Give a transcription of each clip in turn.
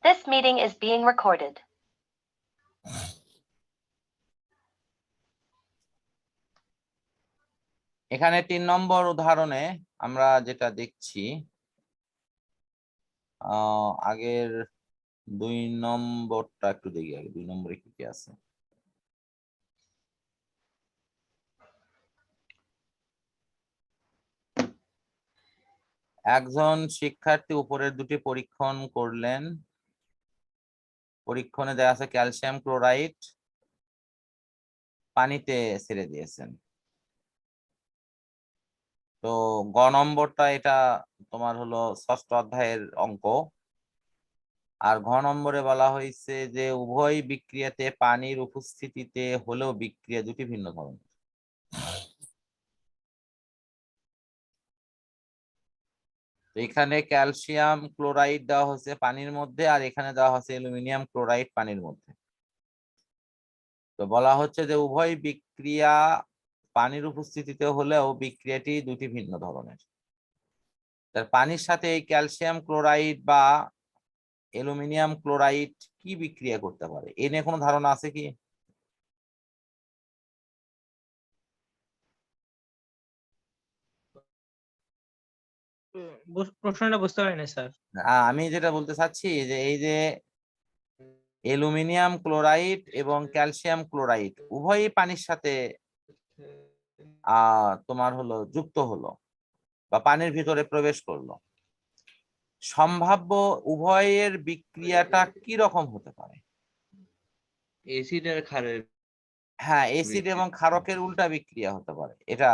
This meeting is being recorded. এখানে 3 নম্বর উদাহরণে আমরা যেটা দেখছি আগের 2 নম্বরটা একটু দেখি আগে 2 নম্বরে কি কি আছে। একজন শিক্ষার্থী উপরের দুটি পরীক্ষণ করলেন। পরীক্ষণে দেওয়া আছে ক্যালসিয়াম ক্লোরাইড পানিতে ছেড়ে দিয়েছেন। তো গ নম্বরটা এটা তোমার হলো 6ষ্ঠ অধ্যায়ের অঙ্ক। আর ঘ নম্বরে বলা হয়েছে যে উভয় বিক্রিয়াতে পানির উপস্থিতিতে হলেও বিক্রিয়া দুটি ভিন্ন ধরনের। তো এখানে ক্যালসিয়াম ক্লোরাইড দেওয়া হচ্ছে পানির মধ্যে, আর এখানে দেওয়া হচ্ছে অ্যালুমিনিয়াম ক্লোরাইড পানির মধ্যে। তো বলা হচ্ছে যে উভয় বিক্রিয়া পানির উপস্থিতিতে হলেও বিক্রিয়াটি দুটি ভিন্ন ধরনের। তার পানির সাথে এই ক্যালসিয়াম ক্লোরাইড বা অ্যালুমিনিয়াম ক্লোরাইড কি বিক্রিয়া করতে পারে এ নিয়ে কোনো ধারণা আছে কি? প্রশ্নটা বুঝতে পারিনি স্যার। আমি যেটা বলতে চাচ্ছি যে এই যে অ্যালুমিনিয়াম ক্লোরাইড এবং ক্যালসিয়াম ক্লোরাইড উভয়ই পানির সাথে তোমার হলো যুক্ত হলো বা পানির ভিতরে প্রবেশ করলো। সম্ভাব্য উভয়ের বিক্রিয়াটা কি রকম হতে পারে? অ্যাসিড আর ক্ষারের। হ্যাঁ, অ্যাসিড এবং ক্ষারকের উল্টা বিক্রিয়া হতে পারে এটা,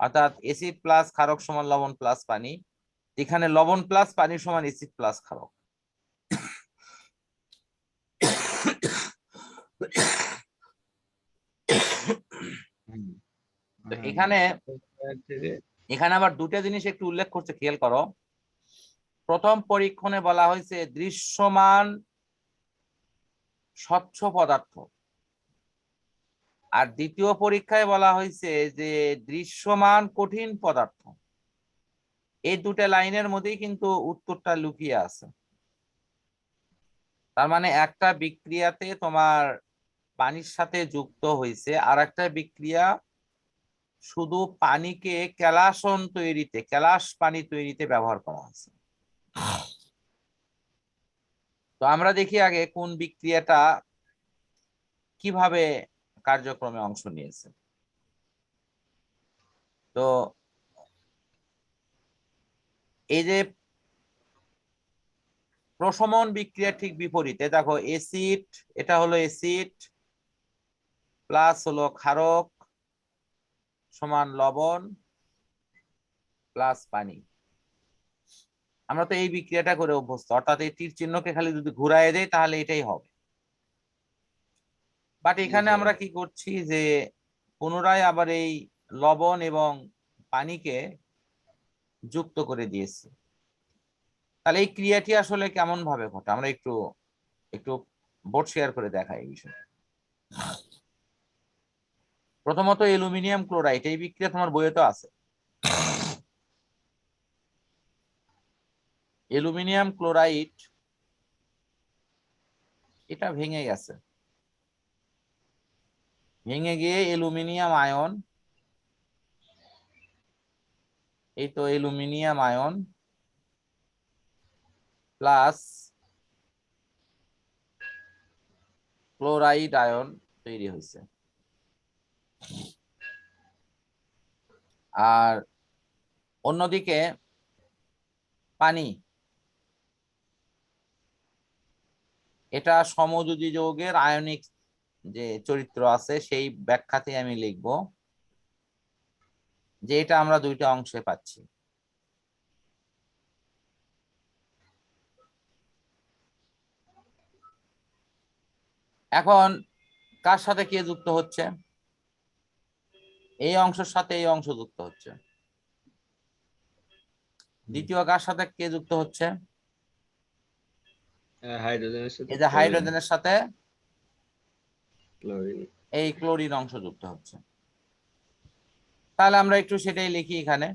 অর্থাৎ অ্যাসিড প্লাস ক্ষারক সমান লবণ প্লাস পানি। এখানে লবণ প্লাস পানি সমান অ্যাসিড প্লাস ক্ষারক। তো এখানে আবার দুটো জিনিস একটু উল্লেখ করছে, খেয়াল করো। প্রথম পরীক্ষণে বলা হয়েছে দৃশ্যমান স্বচ্ছ পদার্থ, আর দ্বিতীয় পরীক্ষায় বলা হয়েছে যে দৃশ্যমান কঠিন পদার্থ। এই দুটো লাইনের মধ্যেই কিন্তু উত্তরটা লুকিয়ে আছে। তার মানে একটা বিক্রিয়াতে তোমার পানির সাথে যুক্ত হয়েছে, আর একটা বিক্রিয়া শুধু পানিকে ক্যালাসন তৈরিতে, ক্যালাস পানি তৈরিতে ব্যবহার করা হয়েছে। তো আমরা দেখি আগে কোন বিক্রিয়াটা কিভাবে কার্যক্রমে অংশ নিয়েছে। তো এই যে প্রশমন বিক্রিয়া ঠিক বিপরীতে, দেখো অ্যাসিড, এটা হলো অ্যাসিড প্লাস হলো ক্ষারক সমান লবণ প্লাস পানি। আমরা তো এই বিক্রিয়াটা করে অভ্যস্ত, অর্থাৎ এই তীর চিহ্নকে খালি যদি ঘুরায় দেয় তাহলে এটাই হবে। বাট এখানে আমরা কি করছি যে পুনরায় আবার এই লবণ এবং পানিকে যুক্ত করে দিয়েছি। তাহলে এই ক্রিয়াটি আসলে কেমন ভাবে ঘটে আমরা একটু একটু বোর্ড শেয়ার করে দেখাই এই বিষয়ে। প্রথমত অ্যালুমিনিয়াম ক্লোরাইড, এই বিক্রিয়া তোমার বইয়ে তো আছে। অ্যালুমিনিয়াম ক্লোরাইড এটা ভেঙে গেছে, ভেঙে গিয়ে অ্যালুমিনিয়াম আয়ন, এই তো aluminium ion plus chloride ion তৈরি হয়েছে। আর অন্যদিকে পানি, এটা সমযোজী যৌগের আয়নিক যে চরিত্র আছে সেই ব্যাখ্যাতে আমি লিখব যে এটা আমরা দুইটা অংশে পাচ্ছি। এখন কার সাথে কে যুক্ত হচ্ছে? এই অংশের সাথে এই অংশ যুক্ত হচ্ছে। দ্বিতীয় কার সাথে কে যুক্ত হচ্ছে? হাইড্রোজেনের সাথে এই যে হাইড্রোজেনের সাথে ক্লোরিন, এই ক্লোরিন অংশ যুক্ত হচ্ছে। তাহলে আমরা একটু সেটাই লিখি এখানে।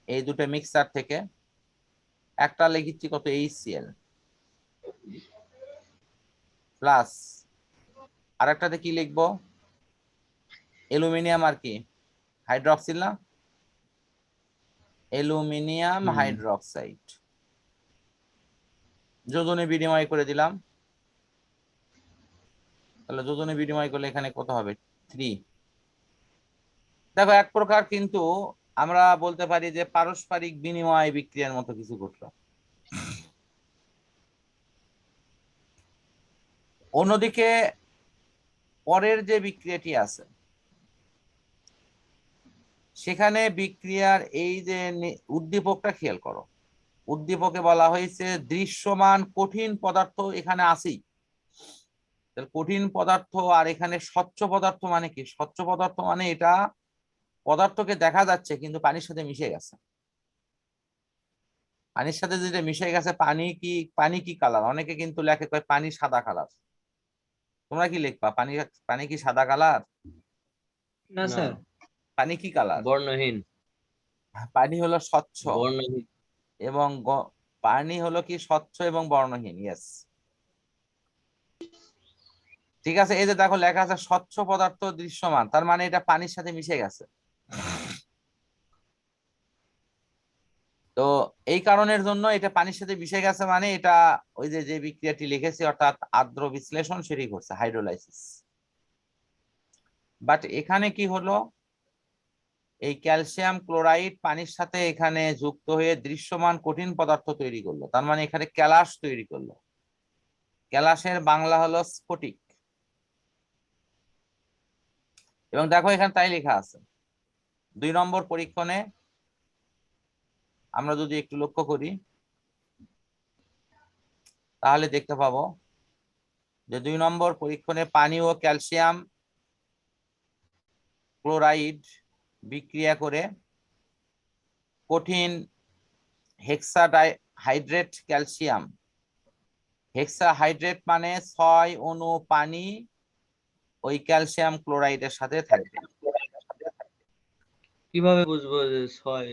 এই দুটো মিক্সার থেকে একটা লিখেছি কত HCl, প্লাস আরেকটাতে কি লিখবো? অ্যালুমিনিয়াম আর কি হাইড্রক্সিল না, অ্যালুমিনিয়াম হাইড্রক্সাইড যোজনে বিনিময় করে দিলাম। তাহলে যোজনে বিনিময় করলে এখানে কত হবে? 3। দেখো এক প্রকার কিন্তু আমরা বলতে পারি যে পারস্পরিক বিনিময় বিক্রিয়ার মতো কিছু ঘটলো। অন্যদিকে পরের যে বিক্রিয়াটি আছে সেখানে বিক্রিয়ার এই যে উদ্দীপকটা খেয়াল করো, উদ্দীপকে বলা হয়েছে দৃশ্যমান কঠিন পদার্থ এখানে আছেই। কঠিন পদার্থ আর এখানে স্বচ্ছ পদার্থ মানে কি? স্বচ্ছ পদার্থ মানে এটা পদার্থকে দেখা যাচ্ছে কিন্তু পানির সাথে মিশে গেছে। পানির সাথে যেটা মিশে গেছে, পানি কি কালার? অনেকে কিন্তু লেখে কয় পানি সাদা কালার। তোমরা কি লিখবা? পানি কি সাদা কালার? না স্যার, পানি কি কালার? বর্ণহীন। পানি হলো স্বচ্ছ বর্ণহীন। এবং পানি হলো কি স্বচ্ছ এবং বর্ণহীন। ইয়েস, ঠিক আছে। এই যে দেখো লেখা আছে স্বচ্ছ পদার্থ দৃশ্যমান, তার মানে এটা পানির সাথে মিশে গেছে। তো এই কারণের জন্য এটা পানির সাথে মিশে গেছে, মানে এটা ওই যে বিক্রিয়াটি লিখেছি অর্থাৎ আর্দ্র বিশ্লেষণ সেটি করছে, হাইড্রোলাইসিস। বাট এখানে কি হলো? এই ক্যালসিয়াম ক্লোরাইড পানির সাথে এখানে যুক্ত হয়ে দৃশ্যমান কঠিন পদার্থ তৈরি করলো, তার মানে এখানে ক্যালাস তৈরি করলো। ক্যালাসের বাংলা হলো স্ফটিক। এবং দেখো এখানে তাই লেখা আছে 2 নম্বর পরীক্ষণে আমরা যদি একটু লক্ষ্য করি তাহলে দেখতে পাবো যে 2 নম্বর পরীক্ষণে পানি ও ক্যালসিয়াম ক্লোরাইড বিক্রিয়া করে কঠিন হেক্সাহাইড্রেট ক্যালসিয়াম, হেক্সাহাইড্রেট মানে 6 অণু পানি ওই ক্যালসিয়াম ক্লোরাইডের সাথে থাকবে। কিভাবে বুঝবো যে 6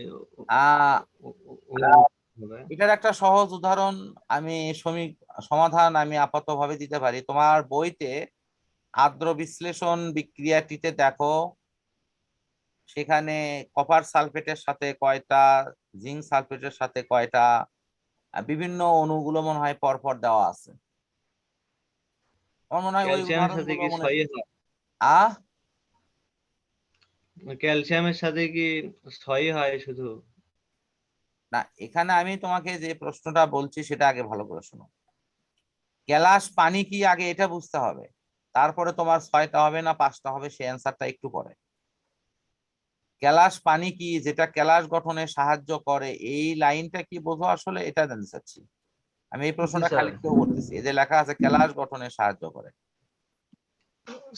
এটার একটা সহজ উদাহরণ আমি সমাধান আমি আপাতভাবে দিতে পারি। তোমার বইতে আর্দ্র বিশ্লেষণ বিক্রিয়াটিতে দেখো সেখানে কপার সালফেটের সাথে কয়টা, জিঙ্ক সালফেটের সাথে কয়টা, বিভিন্ন অণুগুলো মনে হয় পরপর দেওয়া আছে। আমার মনে হয় ওই ক্যালসিয়ামের সাথে উদাহরণগুলো কি মনে 6 হয়? আহ ক্যালসিয়ামের সাথে কি 6 হয় শুধু? না, এখানে আমি তোমাকে যে প্রশ্নটা বলছি সেটা আগে ভালো করে শোনো। ক্যালাস পানি কি আগে এটা বুঝতে হবে, তারপরে তোমার 6টা হবে না 5টা হবে সেই অ্যান্সারটা একটু পরে। ক্যালাস পানি কি, যেটা ক্যালাস গঠনে সাহায্য করে, এই লাইনটা কি বোঝো আসলে? এটা জানতে চাচ্ছি আমি। এই প্রশ্নটা স্যার। খালি কেউ করতেছি, এই যে লেখা আছে ক্যালাস গঠনে সাহায্য করে।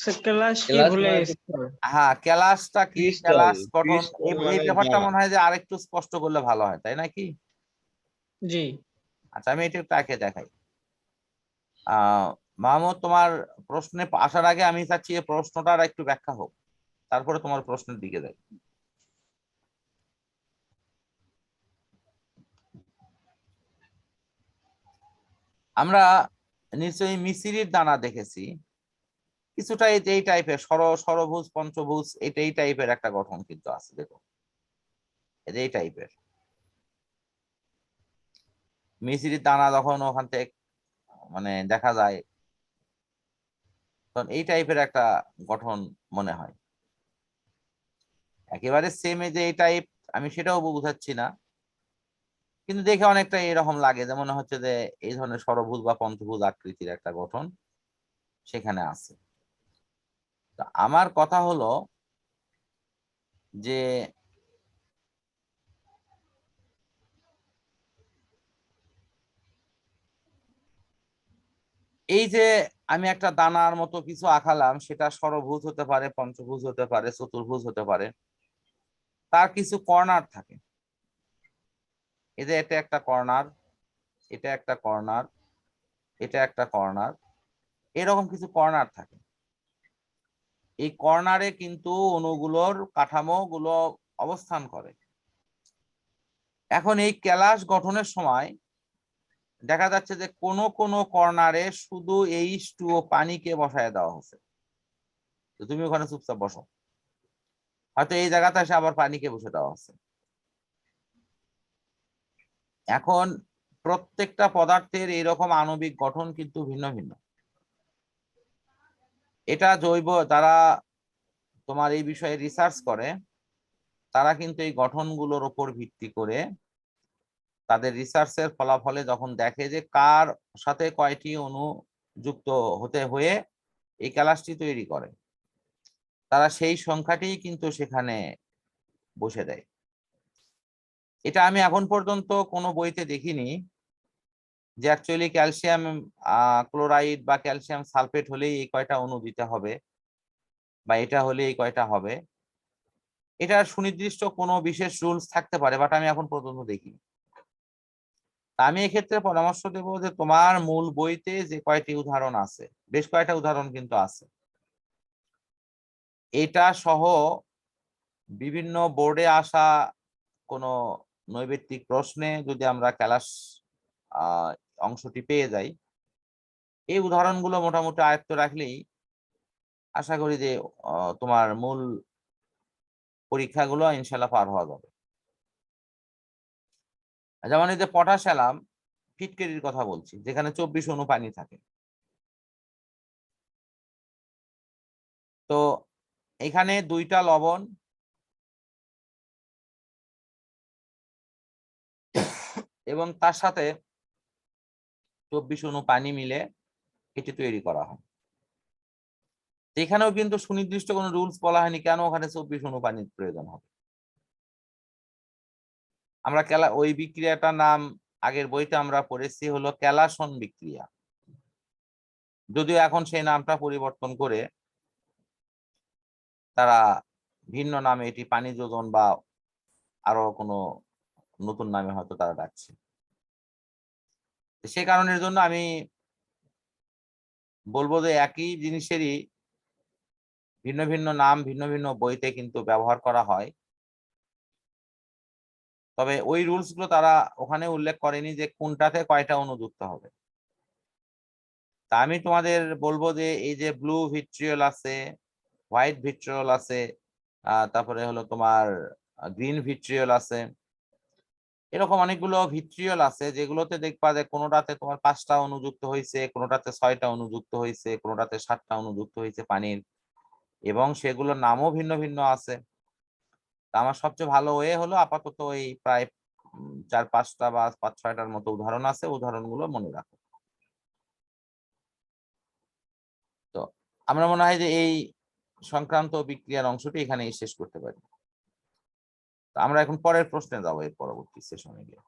স্যার ক্লাস কি ক্লাস ভুলে মানে গেছি স্যার। হ্যাঁ, ক্যালাসটা কি? ক্রিস্টাল। ক্যালাস গঠন ক্রিস্টাল এই মানে ব্যাপারটা দানা। মনে হয় যে আরেকটু স্পষ্ট করলে ভালো হয়, তাই নাকি? জি আচ্ছা, আমি এটা একটু আঁকে দেখাই। মাহমুদ, তোমার প্রশ্নে আসার আগে আমি চাচ্ছি এই প্রশ্নটার একটু ব্যাখ্যা হোক, তারপরে তোমার প্রশ্নের দিকে যাই। আমরা নিশ্চয়ই মিসিরির দানা দেখেছি, কিছুটা এই টাইপের ষড়ভুজ পঞ্চভুজ এই টাইপের একটা গঠন কিন্তু আছে। দেখো এই টাইপের মিসিরির দানা যখন ওখান থেকে মানে দেখা যায় তখন এই টাইপের একটা গঠন মনে হয়। একেবারে সেম যে এই টাইপ আমি সেটাও বোঝাচ্ছি না, কিন্তু দেখে অনেকটা এরকম লাগে, যেমন হচ্ছে যে এই ধরনের ষড়ভুজ বা পঞ্চভুজ আকৃতির একটা গঠন সেখানে আছে। তা আমার কথা হলো যে এই যে আমি একটা দানার মতো কিছু আঁকালাম, সেটা ষড়ভুজ হতে পারে, পঞ্চভুজ হতে পারে, চতুর্ভুজ হতে পারে, তার কিছু কর্নার থাকে। এই যে এটা একটা কর্নার, এটা একটা কর্নার, এটা একটা কর্নার, এরকম কিছু কর্নার থাকে। এই কর্নারে কিন্তু অণুগুলোর কাঠামো গুলো অবস্থান করে। এখন এই ক্যালাস গঠনের সময় দেখা যাচ্ছে যে কোন কর্নারে শুধু H2O পানিকে বসায় দেওয়া হচ্ছে, তো তুমি ওখানে চুপচাপ বসো, হয়তো এই জায়গাতে এসে আবার পানিকে বসে দেওয়া হচ্ছে। এখন প্রত্যেকটা পদার্থের এইরকম আণবিক গঠন কিন্তু ভিন্ন ভিন্ন। এটা জৈব, যারা তোমার এই বিষয়ে রিসার্চ করে তারা কিন্তু এই গঠনগুলোর উপর ভিত্তি করে তাদের রিসার্চের ফলাফলে যখন দেখে যে কার সাথে কয়টি অণু যুক্ত হতে হয়ে এই ক্যালাসটি তৈরি করে, তারা সেই সংখ্যাটি কিন্তু সেখানে বসে দেয়। এটা আমি এখন পর্যন্ত কোনো বইতে দেখিনি যে অ্যাকচুয়ালি ক্যালসিয়াম ক্লোরাইড বা ক্যালসিয়াম সালফেট হলেই এই কয়টা অণু দিতে হবে বা এটা হলে এই কয়টা হবে। এটা সুনির্দিষ্ট কোনো বিশেষ রুলস থাকতে পারে, বাট আমি এখন পর্যন্ত দেখিনি। আমি এক্ষেত্রে পরামর্শ দেব যে তোমার মূল বইতে যে কয়টি উদাহরণ আছে, বেশ কয়েকটা উদাহরণ কিন্তু আছে, এটা সহ বিভিন্ন বোর্ডে আসা কোনো নৈবেত্তিক প্রশ্নে যদি আমরা ক্লাস অংশটি পেয়ে যাই, এই উদাহরণগুলো মোটামুটি আয়ত্ত রাখলেই আশা করি যে তোমার মূল পরীক্ষাগুলো ইনশাল্লাহ পার হওয়া যাবে। যেমন এই যে পটাশ অ্যালাম ফিটকেরির কথা বলছি, যেখানে 24 অণু পানি থাকে। তো এখানে 2টা লবণ এবং তার সাথে 24 অণু পানি মিলে এটি তৈরি করা হয়। এখানেও কিন্তু সুনির্দিষ্ট কোনো রুলস বলা হয়নি কেন ওখানে 24 অণু পানির প্রয়োজন হবে। আমরা ওই বিক্রিয়াটার নাম আগের বইতে আমরা পড়েছি হলো ক্যালাসন বিক্রিয়া, যদিও এখন সেই নামটা পরিবর্তন করে তারা ভিন্ন নামে এটি পানি যোজন বা আরো কোনো নতুন নামে হয়তো তারা ডাকছে। সে কারণের জন্য আমি বলবো যে একই জিনিসেরই ভিন্ন ভিন্ন নাম ভিন্ন ভিন্ন বইতে কিন্তু ব্যবহার করা হয়, তবে ওই রুলস গুলো তারা ওখানে উল্লেখ করেনি যে কোনটাতে কয়টা অণু যুক্ত হবে। তা আমি তোমাদের বলবো যে এই যে ব্লু ভিট্রিয়ল আছে, হোয়াইট ভিট্রিয়ল আছে, তারপরে হলো তোমার গ্রিন ভিট্রিয়ল আছে, এরকম অনেকগুলো ভিট্রিয়ল আছে যেগুলোতে দেখবা যে কোনোটাতে তোমার 5টা অণু যুক্ত হয়েছে, কোনোটাতে 6টা অণু যুক্ত হয়েছে, কোনোটাতে 7টা অণু যুক্ত হয়েছে পানির, এবং সেগুলোর নামও ভিন্ন ভিন্ন আছে। আমার সবচেয়ে ভালো ওয়ে হলো আপাতত এই প্রায় 4-5টা বা 5-6টার মতো উদাহরণ আছে, উদাহরণগুলো মনে রাখো। তো আমরা মনে হয় যে এই সংক্রান্ত বিক্রিয়ার অংশটি এখানেই শেষ করতে পারি। আমরা এখন পরের প্রশ্নে যাবো এর পরবর্তী সেশনে গিয়ে।